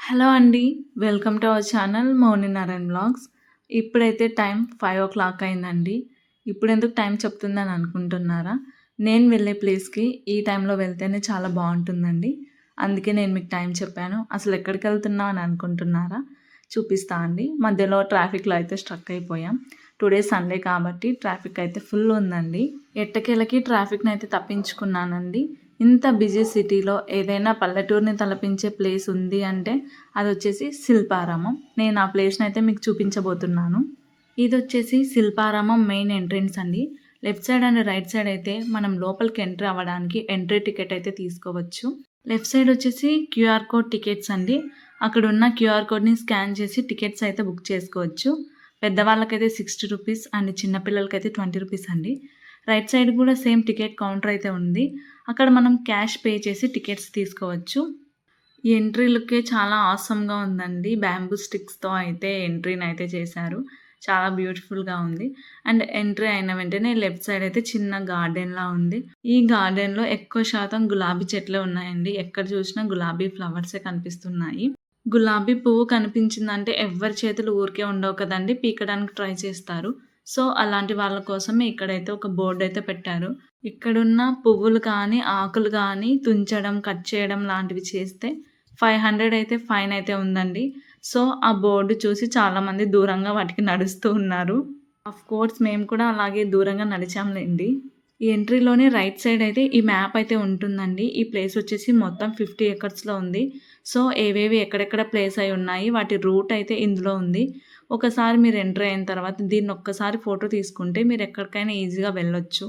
Hello అండి. Welcome to our channel Mouni Narayana vlogs. ఇప్పుడైతే time 5:00 అయిందండి. ఇప్పుడెందుకు టైం చెప్తుందని అనుకుంటున్నారా? నేను వెళ్ళే ప్లేస్‌కి ఈ టైంలో వెళ్తేనే చాలా బావుంటుందండి. అందుకే నేను మీకు టైం చెప్పాను. అసలు ఎక్కడికెళ్తున్నాం అని అనుకుంటున్నారా? చూపిస్తా అండి. మధ్యలో ట్రాఫిక్‌లో అయితే స్ట్రక్ అయిపోయాం. టుడే సండే కాబట్టి ట్రాఫిక్ అయితే ఫుల్ ఉందండి. ఎట్టకేలకి ట్రాఫిక్‌నైతే తప్పించుకున్నానండి. ఇంత బిజీ సిటీలో ఏదైనా పల్లెటూరిని తలపించే ప్లేస్ ఉంది అంటే అదొచ్చేసి శిల్పారామం. నేను ఆ ప్లేస్‌నైతే మీకు చూపించబోతున్నాను. ఇదొచ్చేసి శిల్పారామం మెయిన్ ఎంట్రన్స్ అండి. Left side and right side అయితే మనం లోపలికి ఎంటర్ అవ్వడానికి ఎంట్రీ టికెట్ అయితే తీసుకోవచ్చు. లెఫ్ట్ సైడ్ వచ్చేసి క్యూఆర్ కోడ్ టికెట్స్ అండి. అక్కడున్న క్యూఆర్ కోడ్‌ని స్కాన్ చేసి టికెట్స్ అయితే బుక్ చేసుకోవచ్చు. పెద్దవాళ్ళకైతే 60 రూపీస్ అండ్ చిన్నపిల్లలకైతే 20 రూపీస్ అండి. రైట్ సైడ్ కూడా సేమ్ టికెట్ కౌంటర్ అయితే ఉంది. అక్కడ మనం క్యాష్ పే చేసి టికెట్స్ తీసుకోవచ్చు. ఈ ఎంట్రీ లుక్కే చాలా ఆసమ్‌గా ఉందండి. బ్యాంబూ స్టిక్స్‌తో అయితే ఎంట్రీని అయితే చేశారు. చాలా బ్యూటిఫుల్‌గా ఉంది. అండ్ ఎంట్రీ అయిన వెంటనే లెఫ్ట్ సైడ్ అయితే చిన్న గార్డెన్‌లా ఉంది. ఈ గార్డెన్‌లో ఎక్కువ శాతం గులాబీ చెట్లే ఉన్నాయండి. ఎక్కడ చూసినా గులాబీ ఫ్లవర్సే కనిపిస్తున్నాయి. గులాబీ పువ్వు కనిపించిందంటే ఎవ్వరి చేతులు ఊరికే ఉండవు కదండీ! పీకడానికి ట్రై చేస్తారు. సో, అలాంటి వాళ్ళ కోసమే ఇక్కడైతే ఒక బోర్డ్ అయితే పెట్టారు. ఇక్కడున్న పువ్వులు కానీ, ఆకులు కానీ తుంచడం, కట్ చేయడం లాంటివి చేస్తే 500 అయితే ఫైన్ అయితే ఉందండి. సో, ఆ బోర్డు చూసి చాలామంది దూరంగా వాటికి నడుస్తూ ఉన్నారు. ఆఫ్‌కోర్స్ మేము కూడా అలాగే దూరంగా నడిచాంలెండి. ఈ ఎంట్రీలోనే రైట్ సైడ్ అయితే ఈ మ్యాప్ అయితే ఉంటుందండి. ఈ ప్లేస్ వచ్చేసి మొత్తం 50 ఎకర్స్‌లో ఉంది. సో, ఏవేవి ఎక్కడెక్కడ ప్లేస్ అయి ఉన్నాయి వాటి రూట్ అయితే ఇందులో ఉంది. ఒకసారి మీరు ఎంటర్ అయిన తర్వాత దీన్ని ఒక్కసారి ఫోటో తీసుకుంటే మీరు ఎక్కడికైనా ఈజీగా వెళ్ళొచ్చు.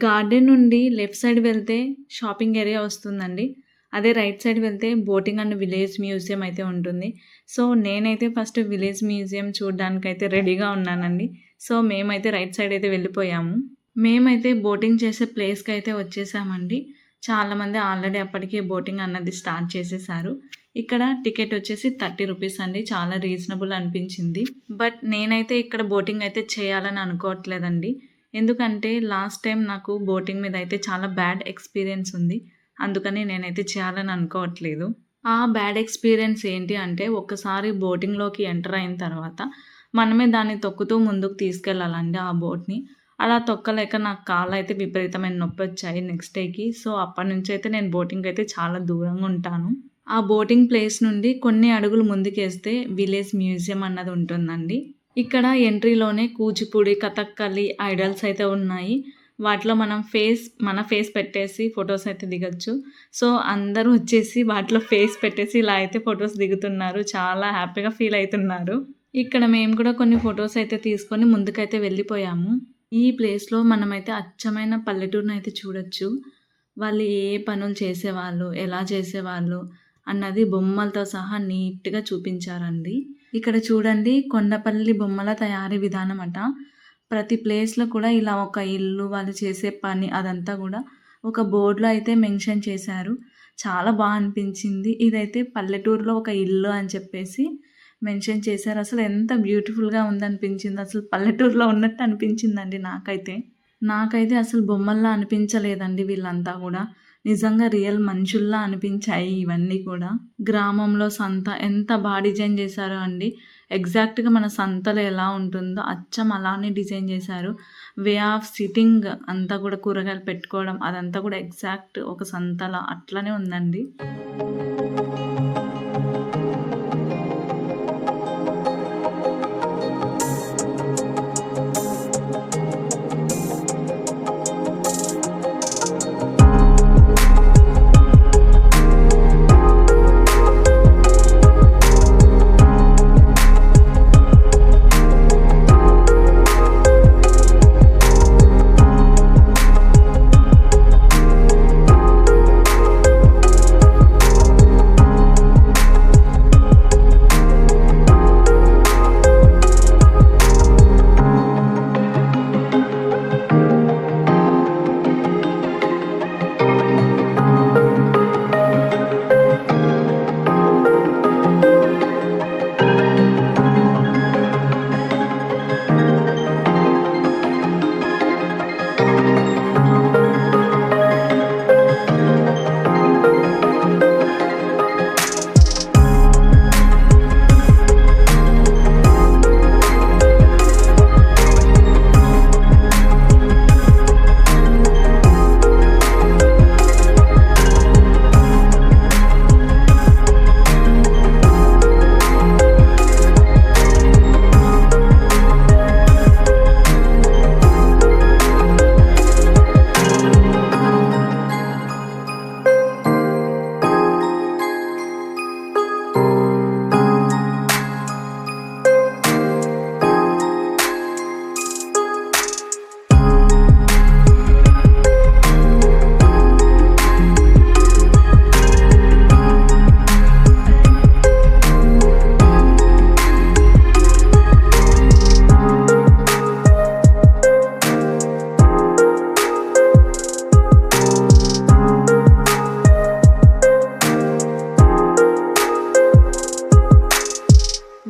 గార్డెన్ నుండి లెఫ్ట్ సైడ్ వెళ్తే షాపింగ్ ఏరియా వస్తుందండి. అదే రైట్ సైడ్ వెళ్తే బోటింగ్ అండ్ విలేజ్ మ్యూజియం అయితే ఉంటుంది. సో, నేనైతే ఫస్ట్ విలేజ్ మ్యూజియం చూడడానికైతే రెడీగా ఉన్నానండి. సో, మేమైతే రైట్ సైడ్ అయితే వెళ్ళిపోయాము. మేమైతే బోటింగ్ చేసే ప్లేస్‌కి అయితే వచ్చేసామండి. చాలామంది ఆల్రెడీ అప్పటికే బోటింగ్ అన్నది స్టార్ట్ చేసేసారు. ఇక్కడ టికెట్ వచ్చేసి 30 రూపీస్ అండి. చాలా రీజనబుల్ అనిపించింది. బట్ నేనైతే ఇక్కడ బోటింగ్ అయితే చేయాలని అనుకోవట్లేదండి. ఎందుకంటే లాస్ట్ టైం నాకు బోటింగ్ మీద అయితే చాలా బ్యాడ్ ఎక్స్‌పీరియన్స్ ఉంది. అందుకని నేనైతే చేయాలని అనుకోవట్లేదు. ఆ బ్యాడ్ ఎక్స్‌పీరియన్స్ ఏంటి అంటే ఒక్కసారి బోటింగ్‌లోకి ఎంటర్ అయిన తర్వాత మనమే దాన్ని తొక్కుతూ ముందుకు తీసుకెళ్ళాలండి ఆ బోట్‌ని. అలా తొక్కలేక నాకు కాళ్ళైతే విపరీతమైన నొప్పొచ్చాయి నెక్స్ట్ డేకి. సో, అప్పటినుంచైతే నేను బోటింగ్‌కైతే చాలా దూరంగా ఉంటాను. ఆ బోటింగ్ ప్లేస్ నుండి కొన్ని అడుగులు ముందుకేస్తే విలేజ్ మ్యూజియం అన్నది ఉంటుందండి. ఇక్కడ ఎంట్రీలోనే కూచిపూడి, కథక్కళి ఐడల్స్ అయితే ఉన్నాయి. వాటిలో మన ఫేస్ పెట్టేసి ఫోటోస్ అయితే దిగొచ్చు. సో, అందరూ వచ్చేసి వాటిలో ఫేస్ పెట్టేసి ఇలా అయితే ఫోటోస్ దిగుతున్నారు. చాలా హ్యాపీగా ఫీల్ అయితున్నారు. ఇక్కడ మేము కూడా కొన్ని ఫోటోస్ అయితే తీసుకొని ముందుకైతే వెళ్ళిపోయాము. ఈ ప్లేస్‌లో మనమైతే అచ్చమైన పల్లెటూరునైతే చూడొచ్చు. వాళ్ళు ఏ పనులు చేసేవాళ్ళు, ఎలా చేసేవాళ్ళు అన్నది బొమ్మలతో సహా నీట్‌గా చూపించారండి. ఇక్కడ చూడండి కొండపల్లి బొమ్మల తయారీ విధానం అట. ప్రతి ప్లేస్‌లో కూడా ఇలా ఒక ఇల్లు, వాళ్ళు చేసే పని అదంతా కూడా ఒక బోర్డ్‌లో అయితే మెన్షన్ చేశారు. చాలా అనిపించింది. ఇదైతే పల్లెటూరులో ఒక ఇల్లు అని చెప్పేసి మెన్షన్ చేశారు. అసలు ఎంత బ్యూటిఫుల్‌గా ఉందనిపించింది. అసలు పల్లెటూరులో ఉన్నట్టు అనిపించిందండి నాకైతే. నాకైతే అసలు బొమ్మల్లా అనిపించలేదండి వీళ్ళంతా గూడా. నిజంగా రియల్ మనుషుల్లా అనిపించాయి ఇవన్నీ కూడా. గ్రామంలో సంత ఎంత డిజైన్ చేశారో అండి. ఎగ్జాక్ట్‌గా మన సంతలో ఎలా ఉంటుందో అచ్చం అలానే డిజైన్ చేశారు. వే ఆఫ్ సిట్టింగ్ అంతా కూడా కూరగాయలు పెట్టుకోవడం అదంతా కూడా ఎగ్జాక్ట్ ఒక సంతలా అట్లనే ఉందండి.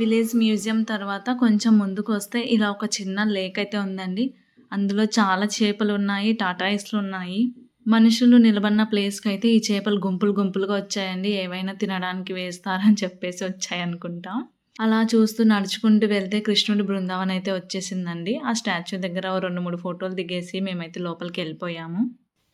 విలేజ్ మ్యూజియం తర్వాత కొంచెం ముందుకొస్తే ఇలా ఒక చిన్న లేక్ అయితే ఉందండి. అందులో చాలా చేపలున్నాయి, టాటాయిస్‌లున్నాయి. మనుషులు నిలబడిన ప్లేస్‌కైతే ఈ చేపలు గుంపులు గుంపులుగా వచ్చాయండి. ఏవైనా తినడానికి వేస్తారని చెప్పేసి వచ్చాయనుకుంటా. అలా చూస్తూ నడుచుకుంటూ వెళ్తే కృష్ణుడి బృందావనం అయితే వచ్చేసిందండి. ఆ స్టాచ్యూ దగ్గర ఓ 2, 3 ఫోటోలు దిగేసి మేమైతే లోపలికెళ్ళిపోయాము.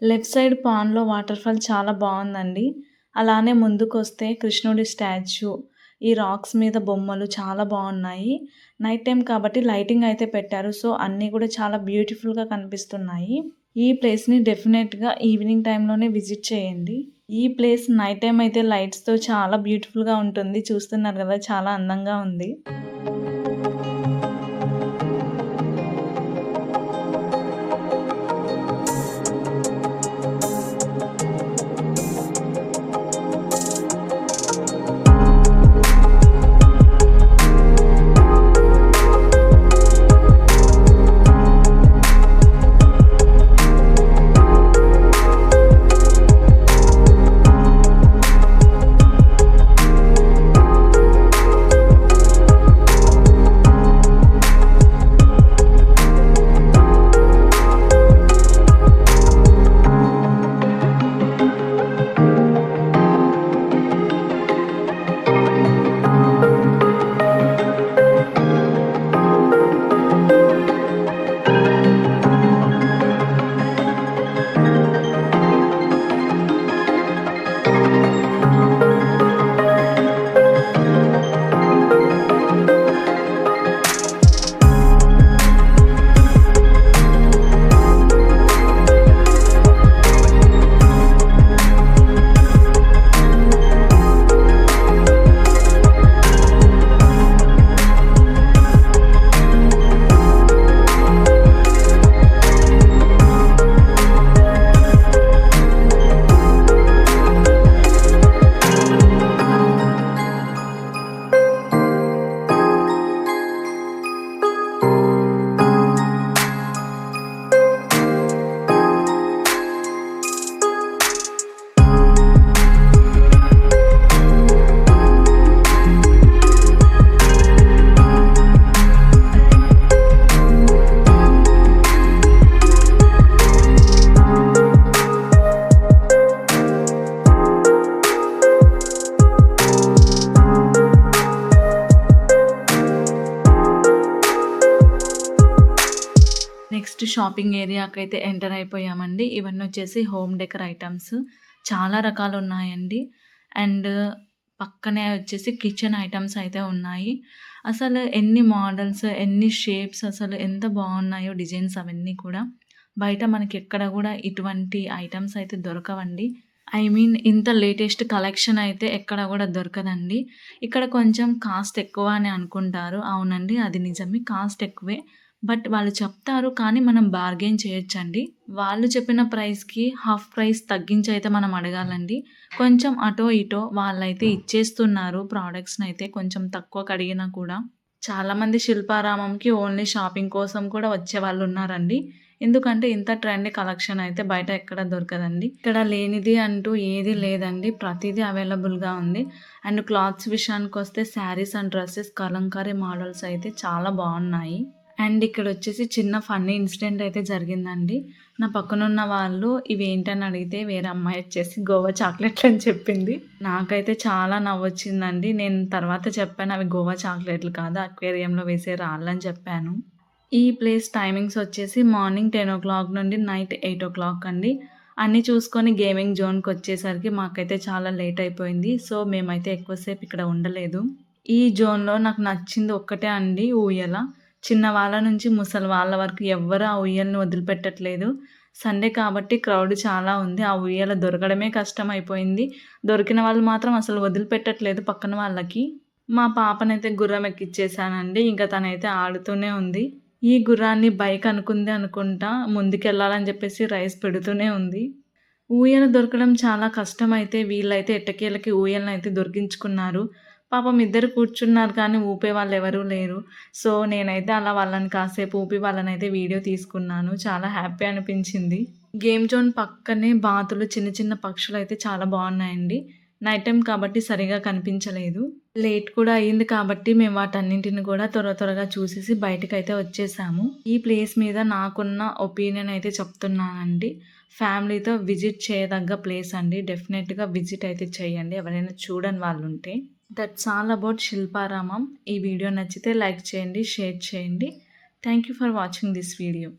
లెఫ్ట్ సైడ్ పాండ్‌లో వాటర్ ఫాల్ చాలా బావుందండి. అలానే ముందుకొస్తే కృష్ణుడి స్టాచ్యూ, ఈ రాక్స్ మీద బొమ్మలు చాలా బావున్నాయి. నైట్ టైమ్ కాబట్టి లైటింగ్ అయితే పెట్టారు. సో, అన్నీ కూడా చాలా బ్యూటిఫుల్‌గా కనిపిస్తున్నాయి. ఈ ప్లేస్‌ని డెఫినెట్‌గా ఈవినింగ్ టైమ్‌లోనే విజిట్ చేయండి. ఈ ప్లేస్ నైట్ టైమ్ అయితే లైట్స్‌తో చాలా బ్యూటిఫుల్‌గా ఉంటుంది. చూస్తున్నారు కదా! చాలా అందంగా ఉంది. నెక్స్ట్ షాపింగ్ ఏరియాకైతే ఎంటర్ అయిపోయామండి. ఇవన్నీ వచ్చేసి హోమ్ డెకర్ ఐటమ్స్. చాలా రకాలున్నాయండి. అండ్ పక్కనే వచ్చేసి కిచెన్ ఐటమ్స్ అయితే ఉన్నాయి. అసలు ఎన్ని మోడల్స్, ఎన్ని షేప్స్ అసలు ఎంత బాగున్నాయో డిజైన్స్ అవన్నీ కూడా. బయట మనకెక్కడ గూడా ఇటువంటి ఐటమ్స్ అయితే దొరకవండి. ఐ మీన్ ఇంత లేటెస్ట్ కలెక్షన్ అయితే ఎక్కడ గూడా దొరకదండి. ఇక్కడ కొంచెం కాస్ట్ ఎక్కువ అని అనుకుంటారు. అవునండి, అది నిజమే, కాస్ట్ ఎక్కువే. బట్ వాళ్ళు చెప్తారు కానీ మనం బార్గెయిన్ చేయొచ్చండి. వాళ్ళు చెప్పిన ప్రైస్‌కి హాఫ్ ప్రైస్ తగ్గించయితే మనం అడగాలండి. కొంచెం అటో ఇటో వాళ్ళైతే ఇచ్చేస్తున్నారు ప్రొడక్ట్స్‌నైతే కొంచెం తక్కువకడిగినా కూడా. చాలామంది శిల్పారామంకి ఓన్లీ షాపింగ్ కోసం కూడా వచ్చేవాళ్ళున్నారండి. ఎందుకంటే ఇంత ట్రెండీ కలెక్షన్ అయితే బయట ఎక్కడ దొరకదండి. ఇక్కడ లేనిది అంటూ ఏది లేదండి. ప్రతీదీ అవైలబుల్‌గా ఉంది. అండ్ క్లాత్స్ విషయానికొస్తే saris and dresses Kalamkari models అయితే చాలా బాగున్నాయి. అండ్ ఇక్కడొచ్చేసి చిన్న ఫన్నీ ఇన్సిడెంట్ అయితే జరిగిందండి. నా పక్కనున్న వాళ్ళు ఇవేంటని అడిగితే వేరే అమ్మాయి వచ్చేసి గోవా చాక్లెట్లు అని చెప్పింది. నాకైతే చాలా నవ్వొచ్చిందండి. నేను తర్వాత చెప్పాను అవి గోవా చాక్లెట్లు కాదు, అక్వేరియంలో వేసే రాళ్ళని చెప్పాను. ఈ ప్లేస్ టైమింగ్స్ వచ్చేసి మార్నింగ్ 10:00 నుండి నైట్ 8:00 అండి. అన్నీ చూసుకొని గేమింగ్ జోన్‌కొచ్చేసరికి మాకైతే చాలా లేట్ అయిపోయింది. సో, మేమైతే ఎక్కువసేపు ఇక్కడ ఉండలేదు. ఈ జోన్‌లో నాకు నచ్చింది ఒక్కటే అండి, ఊయల. చిన్నవాళ్ళ నుంచి ముసలి వాళ్ళ వరకు ఎవ్వరు ఆ ఉయ్యలని వదిలిపెట్టట్లేదు. సండే కాబట్టి క్రౌడ్ చాలా ఉంది. ఆ ఉయ్యాల దొరకడమే కష్టమైపోయింది. దొరికిన వాళ్ళు మాత్రం అసలు వదిలిపెట్టట్లేదు పక్కన వాళ్ళకి. మా పాపనైతే గుర్రం ఎక్కిచ్చేసానండి. ఇంక తనైతే ఆడుతూనే ఉంది. ఈ గుర్రాన్ని బైక్ అనుకుంది అనుకుంటా. ముందుకెళ్ళాలని చెప్పేసి రైస్ పెడుతూనే ఉంది. ఊయల దొరకడం చాలా కష్టమైతే వీళ్ళైతే ఎట్టకేలకి ఊయలనైతే దొరికించుకున్నారు. పాపం ఇద్దరు కూర్చున్నారు కానీ ఊపేవాళ్ళెవరూ లేరు. సో, నేనైతే అలా వాళ్ళని కాసేపు ఊపి వాళ్ళనైతే వీడియో తీసుకున్నాను. చాలా హ్యాపీ అనిపించింది. గేమ్ జోన్ పక్కనే బాతులు చిన్న చిన్న పక్షులైతే చాలా బాగున్నాయండి. నైట్ టైమ్ కాబట్టి సరిగ్గా కనిపించలేదు. లేట్ కూడా అయింది కాబట్టి మేము వాటన్నింటిని కూడా త్వరగా చూసేసి బయటకైతే వచ్చేసాము. ఈ ప్లేస్ మీద నాకున్న ఒపీనియన్ అయితే చెప్తున్నానండి. ఫ్యామిలీతో విజిట్ చేయదగ్గ ప్లేస్ అండి. డెఫినెట్‌గా విజిట్ అయితే చేయండి ఎవరైనా చూడని వాళ్ళుంటే. That's all about Shilparamam. ఈ వీడియో నచ్చితే లైక్ చేయండి, షేర్ చేయండి. Thank you for watching this video.